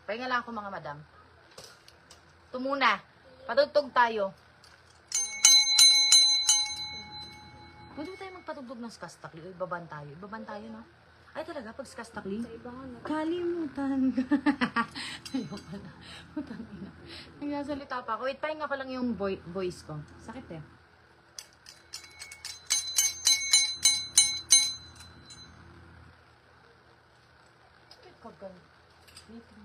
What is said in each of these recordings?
Pahinga lang ako mga madam. Ito muna. Patugtog tayo. Pwede ba tayo magpatugtog ng skastakli? O ibaban tayo? Ibaban tayo, no? Ay talaga, pag skastakli? Kalimutan. Ayoko na. Utang ina. Nagsasalita pa ako. Wait, pahinga ko lang yung voice ko. Sakit eh. Kagal. Wait, oh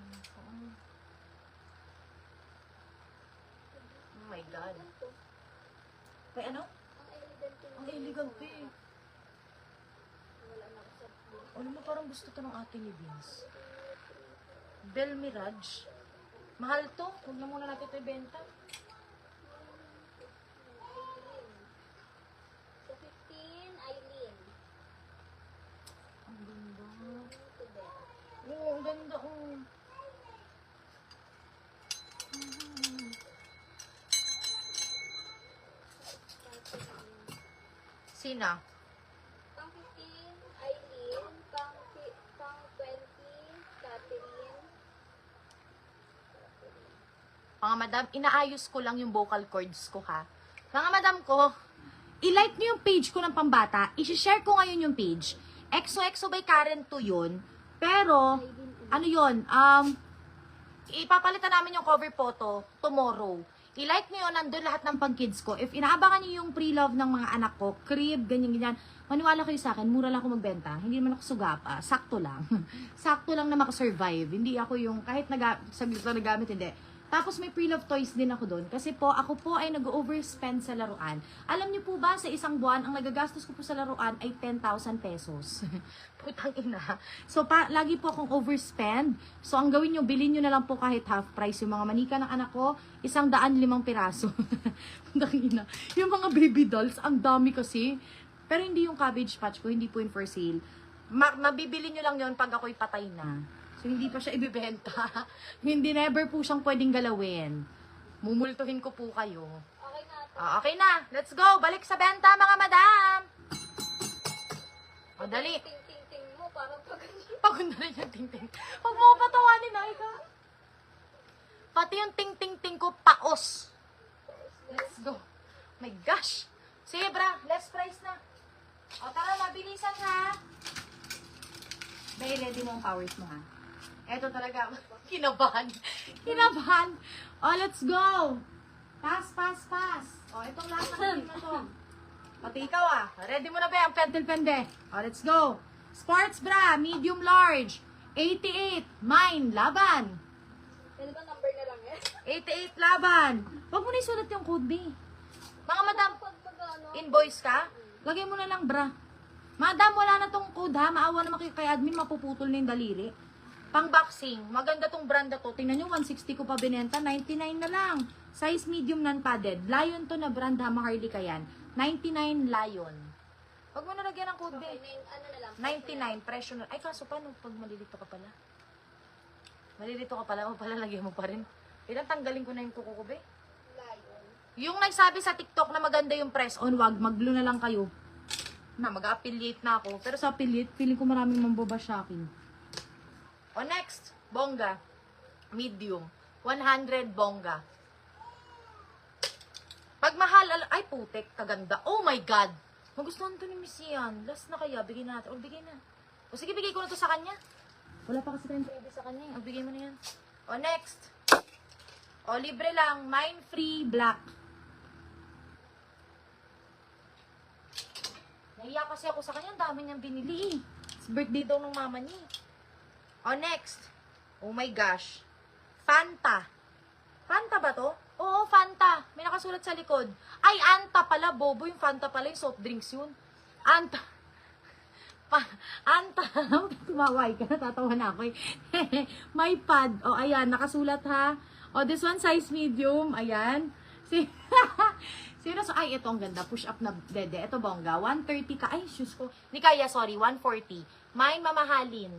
my God. May ano? Ang elegant eh. Alam mo, parang gusto to ng ate ni Vince. Bel Mirage. Mahal to. Huwag na muna natin ito ibenta. Sa 15, Eileen. Ang ganda. Oo, ang ganda. Oh. Sina? Pang 15, Eileen. Pang 20, Catherine. Mga madam, inaayos ko lang yung vocal cords ko ha. Mga madam ko, i-like nyo yung page ko ng pambata. I-share ko ngayon yung page. XOXO by Karen to yun. Pero, ano yun? Ipapalitan namin yung cover photo tomorrow. I-like nyo yun, nandun lahat ng pang-kids ko. If inaabangan nyo yung pre-love ng mga anak ko, crib, ganyan-ganyan, maniwala kayo sa akin, mura lang ako magbenta. Hindi naman ako sugapa. Sakto lang. Sakto lang na makasurvive. Hindi ako yung, kahit saglit lang nagamit, hindi. Tapos may pre-love toys din ako doon. Kasi po, ako po ay nag-overspend sa laruan. Alam niyo po ba, sa isang buwan, ang nagagastos ko po sa laruan ay 10,000 pesos. Putang ina. So, lagi po akong overspend. So, ang gawin nyo, bilhin nyo na lang po kahit half price. Yung mga manika ng anak ko, 105 piraso. Putang ina. Yung mga baby dolls, ang dami kasi. Pero hindi yung Cabbage Patch ko, hindi po yun for sale. Mabibili nyo lang yun pag ako'y patay na. So, hindi pa siya ibibenta. Hindi, never po siyang pwedeng galawin. Mumultuhin ko po kayo. Okay na. Okay na. Let's go. Balik sa benta, mga madam. O, dali. Ting-ting-ting mo, parang paganda. Pagod na rin yung ting-ting. Huwag mo patawanin, ay ka. Pati yung ting-ting-ting ko, paos. Let's go. My gosh. Sige, bra. Less price na. O, tara, mabilisan, ha. Bay, ready mo ang powers mo, ha. Eto talaga, kinabahan. Kinabahan. Oh, let's go. Pass, pass, pass. Oh, itong lahat ng team na to. Pati ikaw, ah. Ready mo na ba yung pendel-pende? Oh, let's go. Sports bra, medium large. 88, mine, laban. Pwede ba number na lang eh? 88, laban. Huwag mo na isulat yung code, B. Mga madam, Pag mag-ano, invoice ka? Lagay mo na lang, bra. Madam, wala na tong code, ha. Maawa naman kayo kay admin, mapuputol na yung daliri. Pang boxing, maganda tong brand na to. Tingnan nyo, 160 ko pa binenta, 99 na lang. Size medium non-padded. Lion to na brand, ha, Harley ka yan. 99 Lion. Huwag mo na lagyan ng code, okay, be. ano na lang. 99, presyo na. Ay, kaso paano pag malilito ka pala? Malilito ka pala, o pala lagyan mo pa rin. Ilang tanggalin ko na yung kuko ko, be. Lion. Yung nagsabi sa TikTok na maganda yung press on, wag, mag-blue na lang kayo. Na, mag-affiliate na ako. Pero sa affiliate, feeling ko maraming mamboba sa akin. O next, bongga. Medium. 100 bongga. Pag mahal, ay putek, kaganda. Oh my God! Magustuhan to ni Miss Ian. Last na kaya, bigay na natin. O, bigay na. O sige, bigay ko na to sa kanya. Wala pa kasi tayong pwede sa kanya. O, bigay mo na yan. O next. O, libre lang. Mine free black. Nahiya kasi ako sa kanya. Ang dami niyang binili eh. It's birthday daw ng mama niya. O, next. Oh my gosh. Fanta. Fanta ba to? Oo, Fanta. May nakasulat sa likod. Ay, Anta pala. Bobo yung Fanta pala. Yung soft drinks yun. Anta. Anta. Tumaway ka. Natatawa na ako eh. May pad. O, ayan. Nakasulat ha. O, this one size medium. Ayan. Sino so, ay, ito ang ganda. Push up na dede. Ito bongga. 130 ka. Ay, shoes ko. Ni Kaya, sorry. 140. Mine mamahalin.